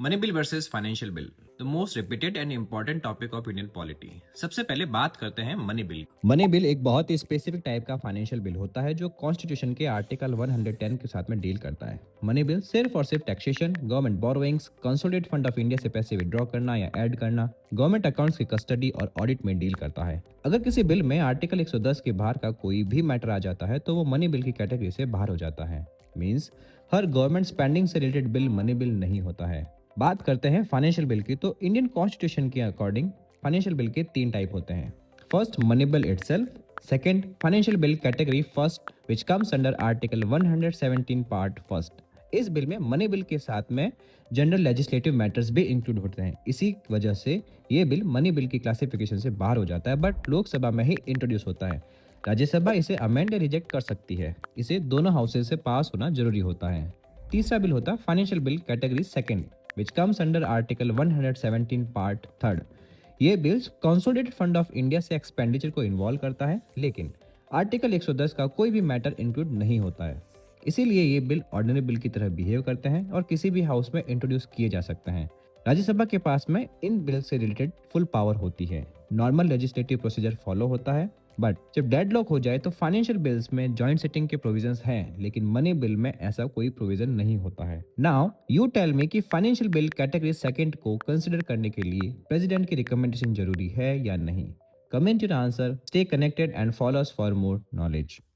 Money bill versus financial bill, the most repeated and important topic of Indian polity. सबसे पहले बात करते हैं मनी बिल। मनी बिल एक बहुत ही स्पेसिफिक टाइप का फाइनेंशियल बिल होता है जो कॉन्स्टिट्यूशन के आर्टिकल 110 के साथ में डील करता है। मनी बिल सिर्फ और सिर्फ taxation, government borrowings, consolidated fund of India से पैसे विड्रॉ करना या ऐड करना, गवर्नमेंट अकाउंट्स की कस्टडी और ऑडिट में डील करता है। अगर किसी बिल में आर्टिकल 110 के बाहर का कोई भी मैटर आ जाता है तो वो मनी बिल की कैटेगरी से बाहर हो जाता है। मीन्स हर गवर्नमेंट स्पेंडिंग से रिलेटेड बिल मनी बिल नहीं होता है। बात करते हैं फाइनेंशियल बिल की, तो इंडियन कॉन्स्टिट्यूशन के अकॉर्डिंग फाइनेंशियल बिल के तीन टाइप होते हैं। First, money bill itself. Second, financial bill category first, which comes under Article 117 Part First. इस बिल में मनी बिल के साथ में जनरल लेजिस्लेटिव मैटर्स भी इंक्लूड होते हैं। इसी वजह से ये बिल मनी बिल की क्लासिफिकेशन से बाहर हो जाता है, बट लोकसभा में ही इंट्रोड्यूस होता है। राज्यसभा इसे अमेंड या रिजेक्ट कर सकती है। इसे दोनों हाउसेज से पास होना जरूरी होता है। तीसरा बिल होता है financial bill category second, which comes under article 117 part third. ये bills consolidated fund of India से एक्सपेंडिचर को इन्वॉल्व करता है, लेकिन आर्टिकल 110 का कोई भी मैटर इंक्लूड नहीं होता है। इसीलिए ये बिल ऑर्डिनरी बिल की तरह बिहेव करते हैं और किसी भी हाउस में इंट्रोड्यूस किए जा सकते हैं। राज्यसभा के पास में इन बिल से रिलेटेड फुल पावर होती है। नॉर्मल लेजिस्लेटिव प्रोसीजर फॉलो होता है, बट जब डेडलॉक हो जाए तो फाइनेंशियल बिल्स में जॉइंट सिटिंग के प्रोविजंस हैं, लेकिन मनी बिल में ऐसा कोई प्रोविजन नहीं होता है। नाउ यू टेल मी कि फाइनेंशियल बिल कैटेगरी सेकंड को कंसिडर करने के लिए प्रेसिडेंट की रिकमेंडेशन जरूरी है या नहीं। Comment your answer, stay connected and follow us for more knowledge.